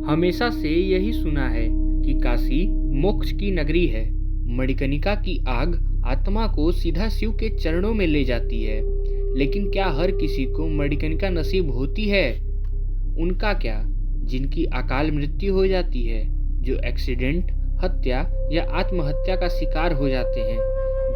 हमेशा से यही सुना है कि काशी मोक्ष की नगरी है। मणिकर्णिका की आग आत्मा को सीधा शिव के चरणों में ले जाती है। लेकिन क्या हर किसी को मणिकर्णिका नसीब होती है? उनका क्या, जिनकी अकाल मृत्यु हो जाती है, जो एक्सीडेंट, हत्या या आत्महत्या का शिकार हो जाते हैं।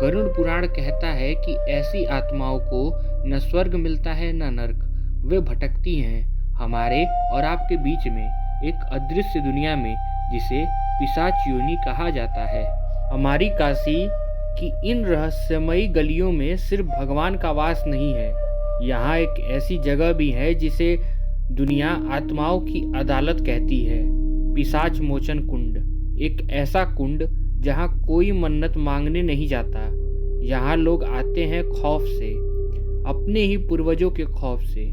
गरुड़ पुराण कहता है कि ऐसी आत्माओं को न स्वर्ग मिलता है न नरक। वे भटकती हैं हमारे और आपके बीच में, एक अदृश्य दुनिया में जिसे पिशाच योनि कहा जाता है। हमारी काशी की इन रहस्यमयी गलियों में सिर्फ भगवान का वास नहीं है। यहाँ एक ऐसी जगह भी है जिसे दुनिया आत्माओं की अदालत कहती है। पिशाच मोचन कुंड, एक ऐसा कुंड जहाँ कोई मन्नत मांगने नहीं जाता। यहाँ लोग आते हैं खौफ से, अपने ही पूर्वजों के खौफ से।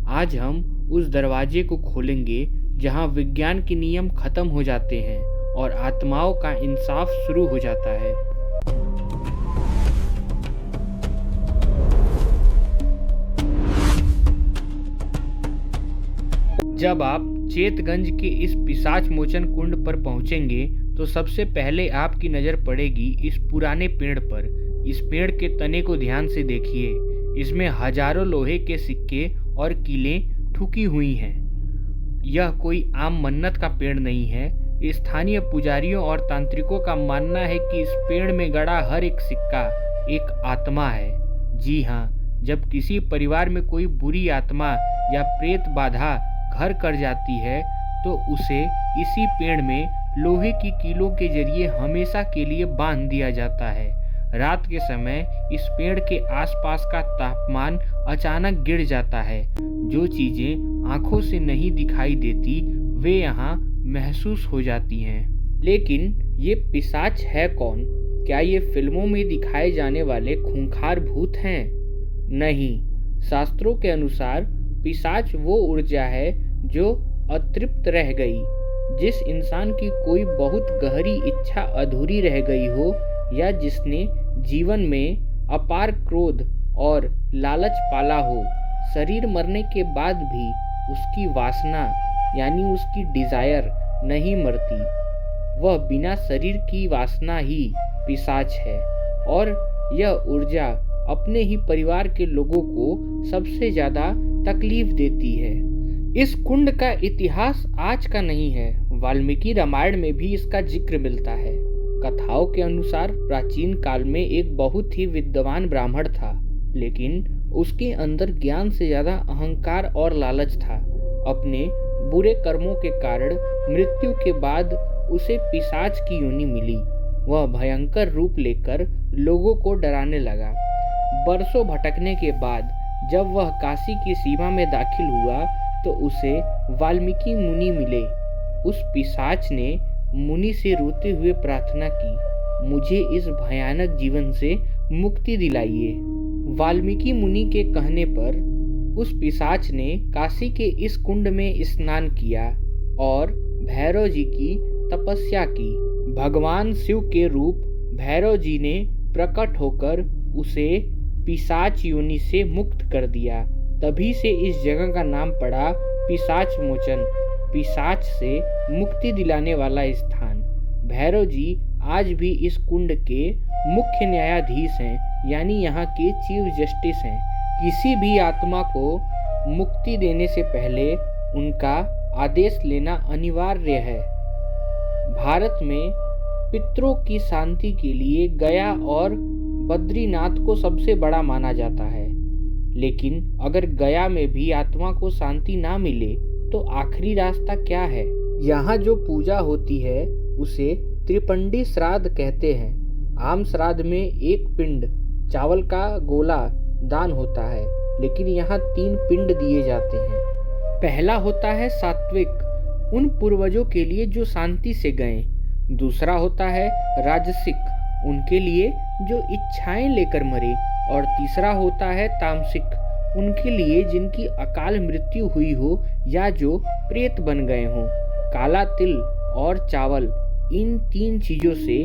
आज हम उस दरवाजे को खोलेंगे जहाँ विज्ञान के नियम खत्म हो जाते हैं और आत्माओं का इंसाफ शुरू हो जाता है। जब आप चेतगंज के इस पिशाच मोचन कुंड पर पहुंचेंगे तो सबसे पहले आपकी नज़र पड़ेगी इस पुराने पेड़ पर। इस पेड़ के तने को ध्यान से देखिए। इसमें हजारों लोहे के सिक्के और कीलें ठुकी हुई हैं। यह कोई आम मन्नत का पेड़ नहीं है। स्थानीय पुजारियों और तांत्रिकों का मानना है कि इस पेड़ में गड़ा हर एक सिक्का एक आत्मा है। जी हाँ, जब किसी परिवार में कोई बुरी आत्मा या प्रेत बाधा घर कर जाती है तो उसे इसी पेड़ में लोहे की कीलों के जरिए हमेशा के लिए बांध दिया जाता है। रात के समय इस पेड़ के आसपास का तापमान अचानक गिर जाता है। जो चीजें आंखों से नहीं दिखाई देती वे यहाँ महसूस हो जाती हैं। लेकिन ये पिशाच है कौन? क्या ये फिल्मों में दिखाए जाने वाले खूंखार भूत हैं? नहीं, शास्त्रों के अनुसार पिशाच वो ऊर्जा है जो अतृप्त रह गई। जिस इंसान की कोई बहुत गहरी इच्छा अधूरी रह गई हो या जिसने जीवन में अपार क्रोध और लालच पाला हो, शरीर मरने के बाद भी उसकी वासना यानी उसकी डिजायर नहीं मरती। वह बिना शरीर की वासना ही पिशाच है और यह ऊर्जा अपने ही परिवार के लोगों को सबसे ज़्यादा तकलीफ देती है। इस कुंड का इतिहास आज का नहीं है। वाल्मीकि रामायण में भी इसका जिक्र मिलता है। कथाओं के अनुसार प्राचीन काल में एक बहुत ही विद्वान ब्राह्मण था, लेकिन उसके अंदर ज्ञान से ज़्यादा अहंकार और लालच था। अपने बुरे कर्मों के कारण मृत्यु के बाद उसे पिशाच की योनि मिली। वह भयंकर रूप लेकर लोगों को डराने लगा। बरसों भटकने के बाद जब वह काशी की सीमा में दाखिल हुआ तो उसे वाल्मीकि मुनि मिले। उस पिशाच ने मुनि से रोते हुए प्रार्थना की, मुझे इस भयानक जीवन से मुक्ति दिलाइए। वाल्मीकि मुनि के कहने पर उस पिशाच ने काशी के इस कुंड में स्नान किया और भैरव जी की तपस्या की। भगवान शिव के रूप भैरव जी ने प्रकट होकर उसे पिशाच योनि से मुक्त कर दिया। तभी से इस जगह का नाम पड़ा पिशाच मोचन, पिशाच से मुक्ति दिलाने वाला स्थान। भैरव जी आज भी इस कुंड के मुख्य न्यायाधीश हैं, यानी यहाँ के चीफ जस्टिस हैं। किसी भी आत्मा को मुक्ति देने से पहले उनका आदेश लेना अनिवार्य है। भारत में पितरों की शांति के लिए गया और बद्रीनाथ को सबसे बड़ा माना जाता है। लेकिन अगर गया में भी आत्मा को शांति ना मिले तो आखिरी रास्ता क्या है? यहाँ जो पूजा होती है उसे त्रिपंडी श्राद्ध कहते हैं। आम श्राद्ध में एक पिंड चावल का गोला दान होता है, लेकिन यहाँ 3 पिंड दिए जाते हैं। पहला होता है सात्विक, उन पूर्वजों के लिए जो शांति से गए। दूसरा होता है राजसिक, उनके लिए जो इच्छाएं लेकर मरे। और तीसरा होता है तामसिक, उनके लिए जिनकी अकाल मृत्यु हुई हो या जो प्रेत बन गए हों। काला तिल और चावल, इन 3 चीज़ों से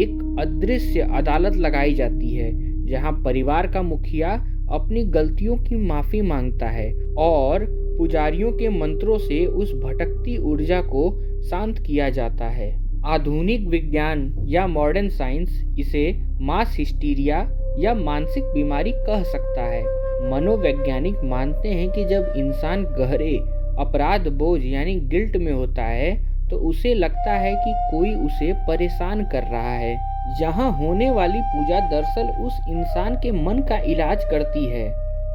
एक अदृश्य अदालत लगाई जाती है, जहां परिवार का मुखिया अपनी गलतियों की माफ़ी मांगता है और पुजारियों के मंत्रों से उस भटकती ऊर्जा को शांत किया जाता है। आधुनिक विज्ञान या मॉडर्न साइंस इसे मास हिस्टीरिया या मानसिक बीमारी कह सकता है। मनोवैज्ञानिक मानते हैं कि जब इंसान गहरे अपराध बोझ यानी गिल्ट में होता है तो उसे लगता है कि कोई उसे परेशान कर रहा है। यहाँ होने वाली पूजा दरअसल उस इंसान के मन का इलाज करती है।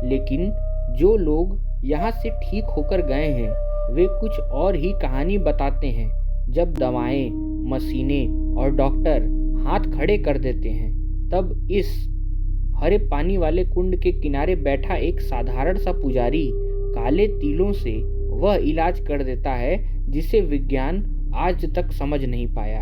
लेकिन जो लोग यहाँ से ठीक होकर गए हैं वे कुछ और ही कहानी बताते हैं। जब दवाएं, मशीनें और डॉक्टर हाथ खड़े कर देते हैं तब इस हरे पानी वाले कुंड के किनारे बैठा एक साधारण सा पुजारी काले तिलों से वह इलाज कर देता है जिसे विज्ञान आज तक समझ नहीं पाया।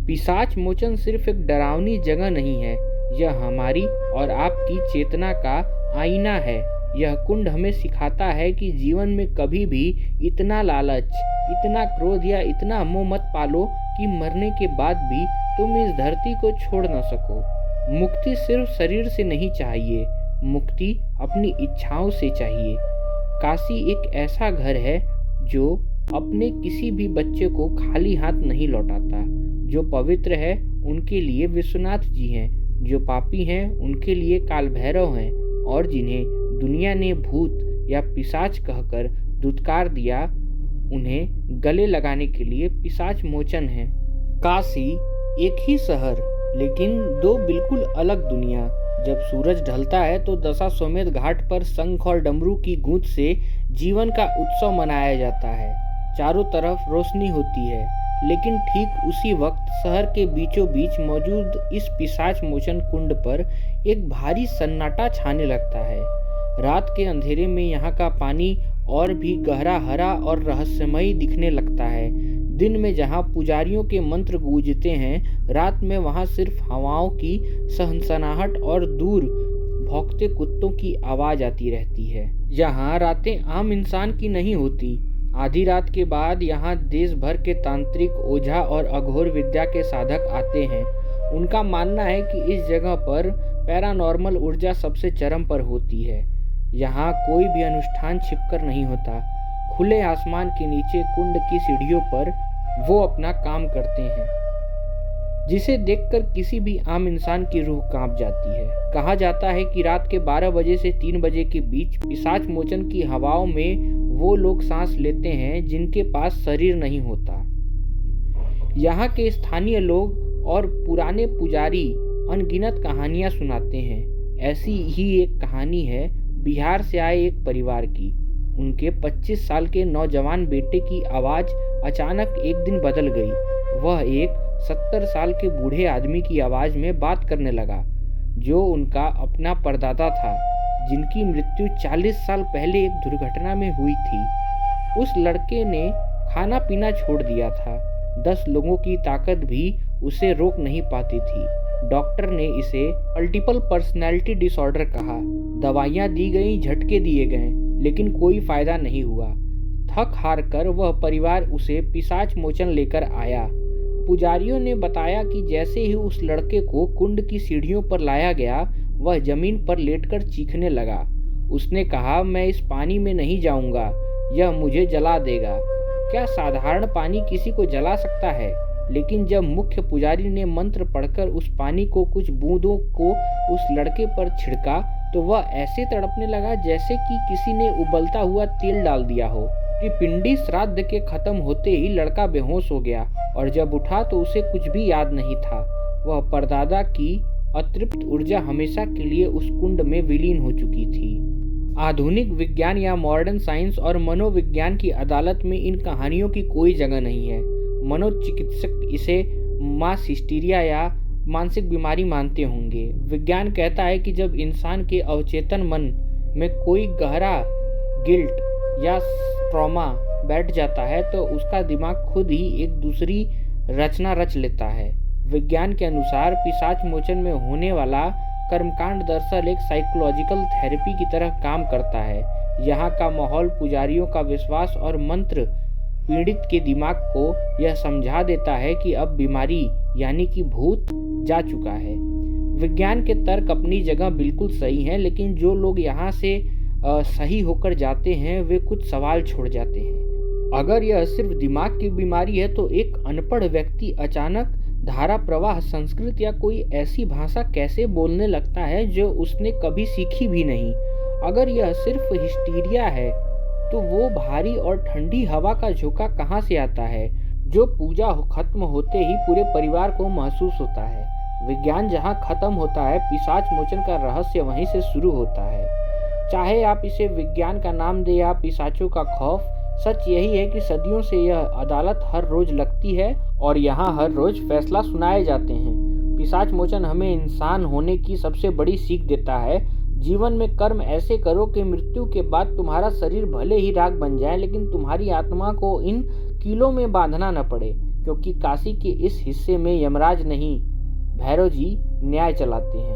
पिशाच मोचन सिर्फ एक डरावनी जगह नहीं है, यह हमारी और आपकी चेतना का आईना है। यह कुंड हमें सिखाता है कि जीवन में कभी भी इतना लालच, इतना क्रोध या इतना मोह मत पालो कि मरने के बाद भी तुम इस धरती को छोड़ न सको। मुक्ति सिर्फ शरीर से नहीं चाहिए, मुक्ति अपनी इच्छाओं से चाहिए। काशी एक ऐसा घर है जो अपने किसी भी बच्चे को खाली हाथ नहीं लौटाता। जो पवित्र है उनके लिए विश्वनाथ जी हैं, जो पापी हैं उनके लिए काल भैरव हैं, और जिन्हें दुनिया ने भूत या पिशाच कहकर धुतकार दिया उन्हें गले लगाने के लिए पिशाच मोचन है। काशी एक ही शहर लेकिन दो बिल्कुल अलग दुनिया। जब सूरज ढलता है तो दशाश्वमेध घाट पर शंख और डमरू की गूंज से जीवन का उत्सव मनाया जाता है। चारों तरफ रोशनी होती है, लेकिन ठीक उसी वक्त शहर के बीचों बीच मौजूद इस पिशाच मोचन कुंड पर एक भारी सन्नाटा छाने लगता है। रात के अंधेरे में यहाँ का पानी और भी गहरा हरा और रहस्यमयी दिखने लगता है। दिन में जहाँ पुजारियों के मंत्र गूंजते हैं, रात में वहाँ सिर्फ हवाओं की सनसनाहट और दूर भौंकते कुत्तों की आवाज़ आती रहती है। यहाँ रातें आम इंसान की नहीं होती। आधी रात के बाद यहाँ देश भर के तांत्रिक, ओझा और अघोर विद्या के साधक आते हैं। उनका मानना है कि इस जगह पर पैरानॉर्मल ऊर्जा सबसे चरम पर होती है। यहाँ कोई भी अनुष्ठान छिपकर नहीं होता। खुले आसमान के नीचे कुंड की सीढ़ियों पर वो अपना काम करते हैं, जिसे देखकर किसी भी आम इंसान की रूह कांप जाती है। कहा जाता है कि रात के 12 बजे से 3 बजे के बीच पिशाच मोचन की हवाओं में वो लोग सांस लेते हैं जिनके पास शरीर नहीं होता। यहाँ के स्थानीय लोग और पुराने पुजारी अनगिनत कहानियाँ सुनाते हैं। ऐसी ही एक कहानी है बिहार से आए एक परिवार की। उनके 25 साल के नौजवान बेटे की आवाज़ अचानक एक दिन बदल गई। वह एक 70 साल के बूढ़े आदमी की आवाज़ में बात करने लगा, जो उनका अपना परदादा था, जिनकी मृत्यु 40 साल पहले एक दुर्घटना में हुई थी। उस लड़के ने खाना पीना छोड़ दिया था। 10 लोगों की ताकत भी उसे रोक नहीं पाती थी। डॉक्टर ने इसे मल्टीपल पर्सनैलिटी डिसऑर्डर कहा। दवाइयाँ दी गईं, झटके दिए गए, लेकिन कोई फायदा नहीं हुआ। थक हार कर वह परिवार उसे पिशाच मोचन लेकर आया। पुजारियों ने बताया कि जैसे ही उस लड़के को कुंड की सीढ़ियों पर लाया गया, वह जमीन पर लेटकर चीखने लगा। उसने कहा, मैं इस पानी में नहीं जाऊंगा, यह मुझे जला देगा। क्या साधारण पानी किसी को जला सकता है? लेकिन जब मुख्य पुजारी ने मंत्र पढ़कर उस पानी को कुछ बूंदों को उस लड़के पर छिड़का तो वह ऐसे तड़पने लगा जैसे कि किसी ने उबलता हुआ तेल डाल दिया हो। पिंडी श्राद्ध के खत्म होते ही लड़का बेहोश हो गया और जब उठा तो उसे कुछ भी याद नहीं था। वह परदादा की अतृप्त ऊर्जा हमेशा के लिए उस कुंड में विलीन हो चुकी थी। आधुनिक विज्ञान या मॉडर्न साइंस और मनोविज्ञान की अदालत में इन कहानियों की कोई जगह नहीं है। मनोचिकित्सक इसे मास हिस्टीरिया या मानसिक बीमारी मानते होंगे। विज्ञान कहता है कि जब इंसान के अवचेतन मन में कोई गहरा गिल्ट या ट्रॉमा बैठ जाता है तो उसका दिमाग खुद ही एक दूसरी रचना रच लेता है। विज्ञान के अनुसार पिशाच मोचन में होने वाला कर्मकांड दरअसल एक साइकोलॉजिकल थेरेपी की तरह काम करता है। यहाँ का माहौल, पुजारियों का विश्वास और मंत्र पीड़ित के दिमाग को यह समझा देता है कि अब बीमारी यानी कि भूत जा चुका है। विज्ञान के तर्क अपनी जगह बिल्कुल सही हैं, लेकिन जो लोग यहाँ से सही होकर जाते हैं वे कुछ सवाल छोड़ जाते हैं। अगर यह सिर्फ दिमाग की बीमारी है तो एक अनपढ़ व्यक्ति अचानक धारा प्रवाह संस्कृत या कोई ऐसी भाषा कैसे बोलने लगता है जो उसने कभी सीखी भी नहीं। अगर यह सिर्फ हिस्टीरिया है तो वो भारी और ठंडी हवा का झोंका कहाँ से आता है जो पूजा खत्म होते ही पूरे परिवार को महसूस होता है। विज्ञान जहाँ खत्म होता है पिशाच मोचन का रहस्य वहीं से शुरू होता है। चाहे आप इसे विज्ञान का नाम दें या पिशाचों का खौफ, सच यही है कि सदियों से यह अदालत हर रोज लगती है और यहाँ हर रोज फैसला सुनाए जाते हैं। पिशाच मोचन हमें इंसान होने की सबसे बड़ी सीख देता है। जीवन में कर्म ऐसे करो कि मृत्यु के बाद तुम्हारा शरीर भले ही राख बन जाए लेकिन तुम्हारी आत्मा को इन कीलों में बांधना न पड़े, क्योंकि काशी के इस हिस्से में यमराज नहीं भैरव जी न्याय चलाते हैं।